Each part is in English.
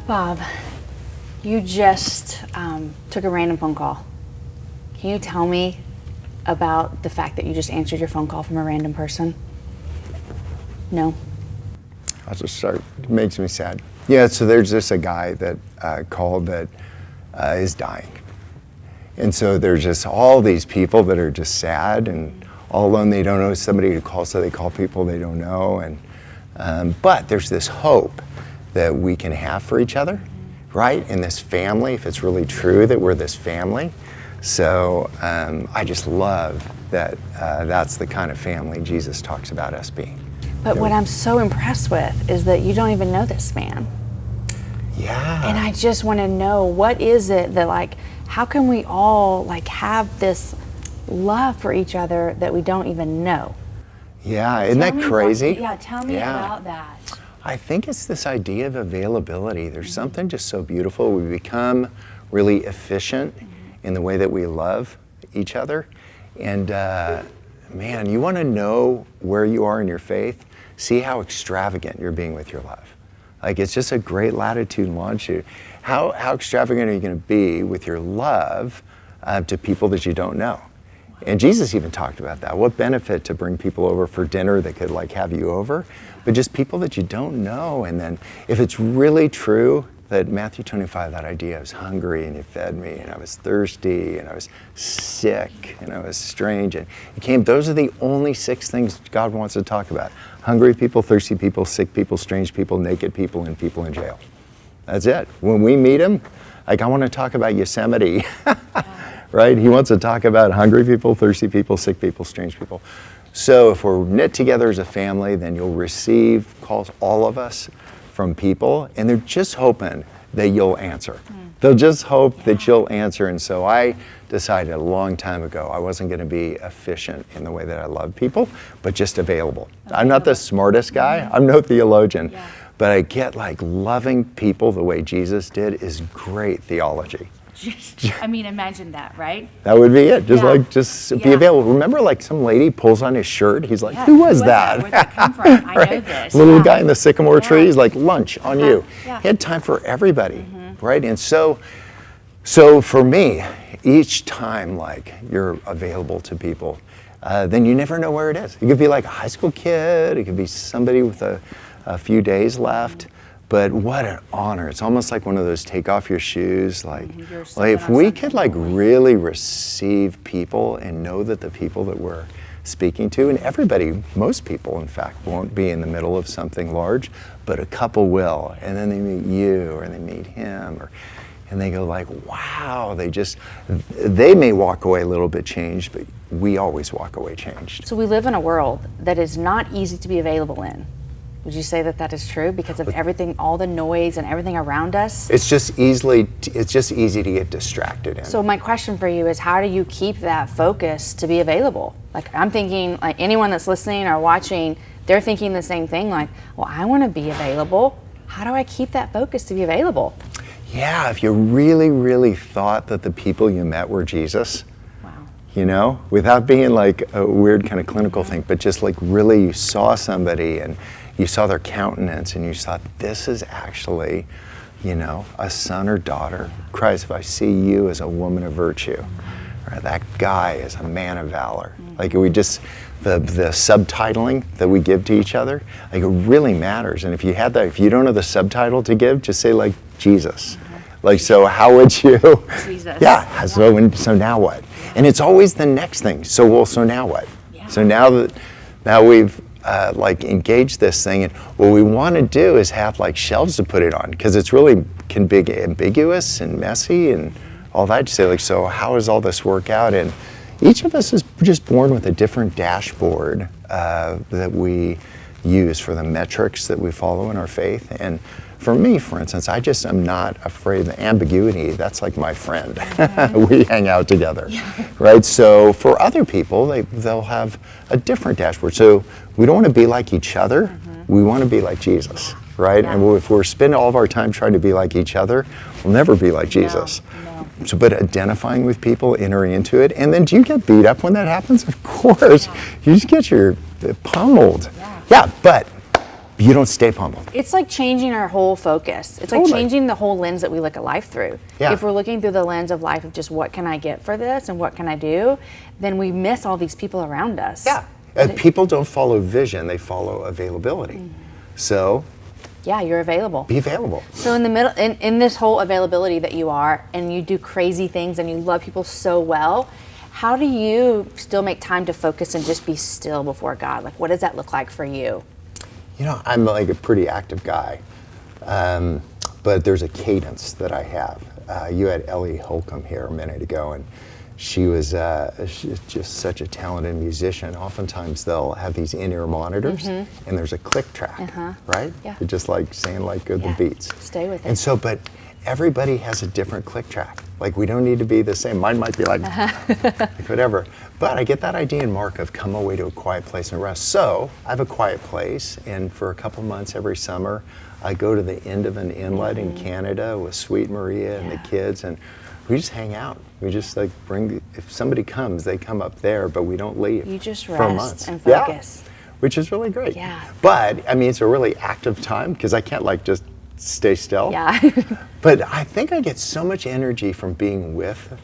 Bob, you just took a random phone call. Can you tell me about the fact that you just answered your phone call from a random person? No? I'll just start. It makes me sad. Yeah, so there's a guy that called that is dying. And so there's just all these people that are just sad and all alone. They don't know somebody to call, so they call people they don't know. And but there's this hope that we can have for each other, right? In this family, if it's really true that we're this family. So I just love that that's the kind of family Jesus talks about us being. But what I'm so impressed with is that you don't even know this man. Yeah. And I just want to know, what is it that, like, how can we all, like, have this love for each other that we don't even know? Yeah, isn't that crazy? Tell me about that. I think it's this idea of availability. There's something just so beautiful. We become really efficient in the way that we love each other. And man, you want to know where you are in your faith? See how extravagant you're being with your love. Like, it's just a great latitude and longitude. How extravagant are you going to be with your love to people that you don't know? And Jesus even talked about that. What benefit to bring people over for dinner that could, like, have you over, but just people that you don't know. And then if it's really true that Matthew 25, that idea, I was hungry and you fed me, and I was thirsty and I was sick and I was strange, and it came, those are the only 6 things God wants to talk about. Hungry people, thirsty people, sick people, strange people, naked people, and people in jail. That's it. When we meet him, like, I want to talk about Yosemite. Right? He wants to talk about hungry people, thirsty people, sick people, strange people. So if we're knit together as a family, then you'll receive calls, all of us, from people, and they're just hoping that you'll answer. They'll just hope that you'll answer. And so I decided a long time ago I wasn't going to be efficient in the way that I love people, but just available. I'm not the smartest guy. I'm no theologian. But I get, like, loving people the way Jesus did is great theology. I mean, imagine that, right? That would be it. Just be available. Remember, like, some lady pulls on his shirt. He's like, who was that? Where'd that come from? I know this. Little guy in the sycamore tree. He's like, lunch on you. He had time for everybody, right? And so for me, each time, like, you're available to people, then you never know where it is. It could be like a high school kid. It could be somebody with a few days left. But what an honor. It's almost like one of those take off your shoes. Like if we could, like, really receive people and know that the people that we're speaking to, and everybody, most people, in fact, won't be in the middle of something large, but a couple will. And then they meet you, or they meet him, and they go, like, wow, they may walk away a little bit changed, but we always walk away changed. So we live in a world that is not easy to be available in. Would you say that that is true because of everything, all the noise and everything around us? It's just easy to get distracted in. So my question for you is, how do you keep that focus to be available? Like, I'm thinking, like, anyone that's listening or watching, they're thinking the same thing, like, well, I want to be available. How do I keep that focus to be available? Yeah, if you really, really thought that the people you met were Jesus, you know, without being like a weird kind of clinical thing, but just like really you saw somebody and you saw their countenance and you thought, this is actually, you know, a son or daughter. Christ, if I see you as a woman of virtue, or that guy as a man of valor. Like, we just, the subtitling that we give to each other, like, it really matters. And if you had that, if you don't know the subtitle to give, just say, like, Jesus. Like, so how would you? Jesus. Yeah. So now what? And it's always the next thing. So now what? Yeah. So now we've like engaged this thing, and what we want to do is have, like, shelves to put it on, because it's really can be ambiguous and messy and all that. To say, like, so how does all this work out? And each of us is just born with a different dashboard that we use for the metrics that we follow in our faith. And for me, for instance, I'm not afraid of the ambiguity. That's like my friend. We hang out together, right? So for other people, they'll have a different dashboard. So we don't want to be like each other. We want to be like Jesus, right? And if we're spending all of our time trying to be like each other, we'll never be like Jesus. So, but identifying with people, entering into it, and then do you get beat up when that happens? Of course. You just get your pummeled. Yeah, but you don't stay pummeled. It's like changing our whole focus. It's like changing the whole lens that we look at life through. Yeah. If we're looking through the lens of life of just what can I get for this and what can I do, then we miss all these people around us. Yeah. People don't follow vision, they follow availability. So yeah, you're available. be available. So in the middle, in this whole availability that you are, and you do crazy things and you love people so well, how do you still make time to focus and just be still before God? Like, what does that look like for you? You know, I'm like a pretty active guy, but there's a cadence that I have. You had Ellie Holcomb here a minute ago, and she was she's just such a talented musician. Oftentimes they'll have these in-ear monitors, and there's a click track, right? Yeah. You're just like saying like the beats. Stay with it. And so, but everybody has a different click track. Like we don't need to be the same. Mine might be like, like whatever. But I get that idea in Mark of come away to a quiet place and rest. So I have a quiet place, and for a couple months every summer, I go to the end of an inlet in Canada with Sweet Maria and the kids, and we just hang out. We just like if somebody comes, they come up there, but we don't leave. You just for rest months. and focus. Yeah, which is really great. Yeah. But I mean, it's a really active time because I can't like just stay still. Yeah. But I think I get so much energy from being with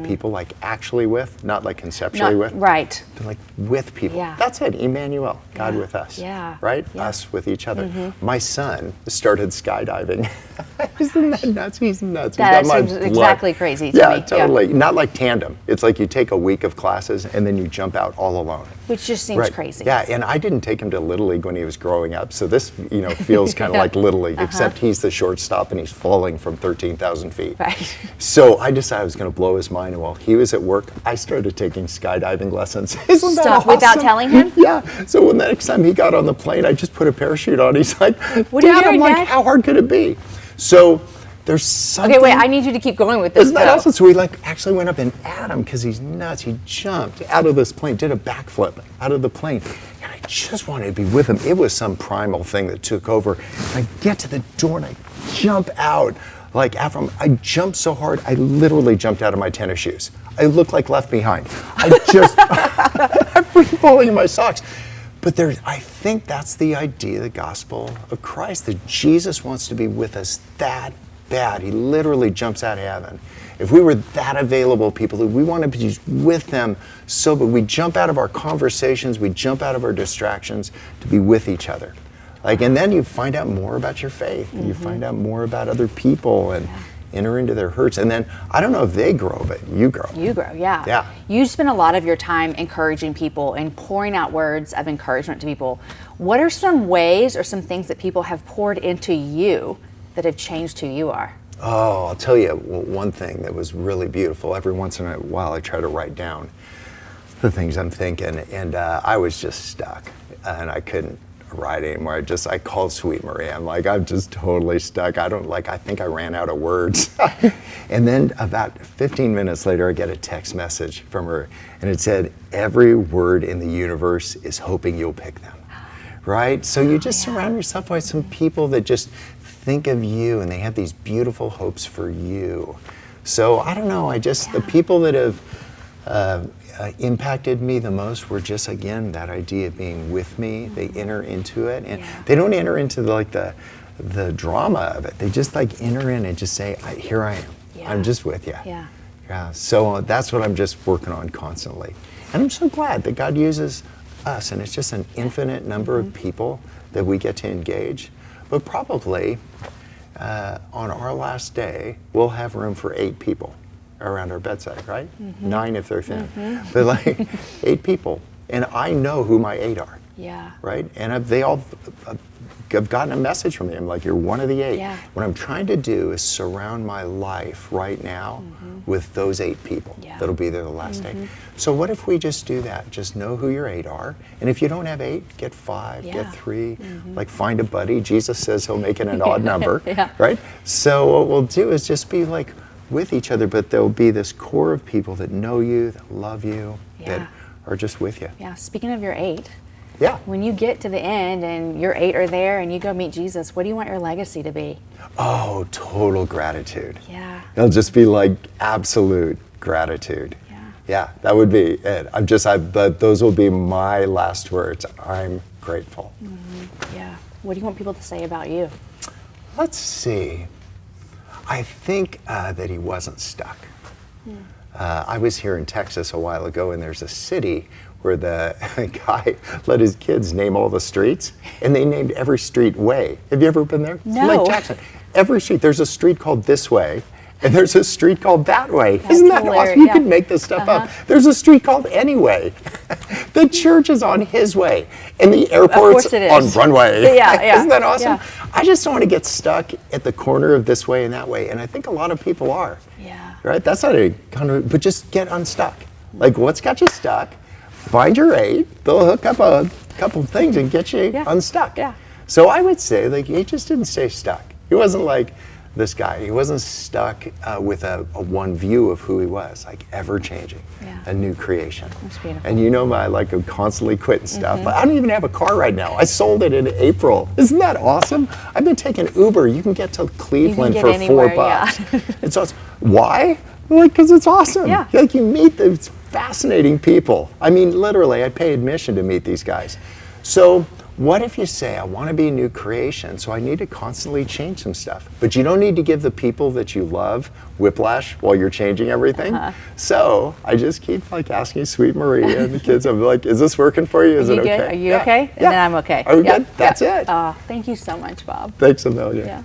people, like actually with, not like conceptually with. Right. But like with people. Yeah. That's it, Emmanuel, God with us. Yeah. Right? Yeah. Us with each other. My son started skydiving. Isn't that nuts? He's nuts. That He's got my seems blood. exactly crazy to Yeah, me. totally. Not like tandem. It's like you take a week of classes and then you jump out all alone. Which just seems crazy. Yeah, and I didn't take him to Little League when he was growing up, so this, feels kind of like Little League, except he's the shortstop and he's falling from 13,000 feet. Right. So I decided I was going to blow his mind, and while he was at work, I started taking skydiving lessons. Isn't that Stop awesome? without telling him? Yeah. So when the next time he got on the plane, I just put a parachute on. He's like, What are you Dad, doing, I'm like, Dad? how hard could it be? So there's something. Okay, wait, I need you to keep going with this. Isn't that though. awesome? So we actually went up and at him because he's nuts. He jumped out of this plane, did a backflip out of the plane. And I just wanted to be with him. It was some primal thing that took over. I get to the door and I jump out. Like after him, I jumped so hard, I literally jumped out of my tennis shoes. I looked like Left Behind. I'm free falling in my socks. But I think that's the idea, the gospel of Christ, that Jesus wants to be with us that bad. He literally jumps out of heaven. If we were that available people, we want to be with them so but we jump out of our conversations, we jump out of our distractions to be with each other. And then you find out more about your faith, and you find out more about other people and enter into their hurts. And then, I don't know if they grow, but you grow. You grow, yeah. Yeah. You spend a lot of your time encouraging people and pouring out words of encouragement to people. What are some ways or some things that people have poured into you that have changed who you are? Oh, I'll tell you one thing that was really beautiful. Every once in a while, I try to write down the things I'm thinking, and I was just stuck, and I couldn't write anymore. I called Sweet Maria. I'm like, I'm just totally stuck. I think I ran out of words. And then about 15 minutes later, I get a text message from her, and it said, every word in the universe is hoping you'll pick them. Right? So you just surround yourself by some people that just think of you, and they have these beautiful hopes for you. So I don't know, the people that have impacted me the most were just, again, that idea of being with me. They enter into it, and they don't enter into the drama of it. They just enter in and just say, here I am. I'm just with you. Yeah. So that's what I'm just working on constantly. And I'm so glad that God uses us, and it's just an infinite number of people that we get to engage. But probably on our last day, we'll have room for 8 people around our bedside, right? 9 if they're thin. But 8 people. And I know who my 8 are. Yeah. Right? And they all have gotten a message from me. I'm like, you're one of the 8. Yeah. What I'm trying to do is surround my life right now with those 8 people that'll be there the last day. So what if we just do that? Just know who your 8 are. And if you don't have 8, get 5, get 3. Find a buddy. Jesus says he'll make it an odd number. Right? So what we'll do is just be with each other, but there'll be this core of people that know you, that love you, that are just with you. Yeah, speaking of your 8, Yeah. When you get to the end and your 8 are there and you go meet Jesus, what do you want your legacy to be? Oh, total gratitude. Yeah. It'll just be like absolute gratitude. Yeah. Yeah, that would be it. Those will be my last words. I'm grateful. Yeah. What do you want people to say about you? Let's see. I think that he wasn't stuck. I was here in Texas a while ago, and there's a city where the guy let his kids name all the streets, and they named every street Way. Have you ever been there? No. Like Jackson. Every street. There's a street called This Way, and there's a street called That Way. That's Isn't that hilarious. awesome? You Yeah. can make this stuff up. There's a street called Anyway. The church is on his way, and the airport's course it on is. Runway. Yeah, yeah. Isn't that awesome? Yeah. I just don't want to get stuck at the corner of This Way and That Way, and I think a lot of people are. Yeah. Right? That's not a kind of, but just get unstuck. Like, what's got you stuck? Find your 8. They'll hook up a couple of things and get you unstuck. Yeah. So I would say, like, he just didn't stay stuck. He wasn't like this guy. He wasn't stuck with a one view of who he was, like ever changing, a new creation. That's beautiful. And you know, I like constantly quitting stuff. But I don't even have a car right now. I sold it in April. Isn't that awesome? I've been taking Uber. You can get to Cleveland get for anywhere, $4. It's awesome. Why? Like, because it's awesome. Yeah. Like, you meet these fascinating people. I mean, literally, I pay admission to meet these guys. So what if you say, I want to be a new creation, so I need to constantly change some stuff. But you don't need to give the people that you love whiplash while you're changing everything. So I just keep like asking Sweet Maria and the kids, I'm like, is this working for you? Is it okay? Are you okay? And then I'm okay. Are we good? That's it. Thank you so much, Bob. Thanks a million. Yeah.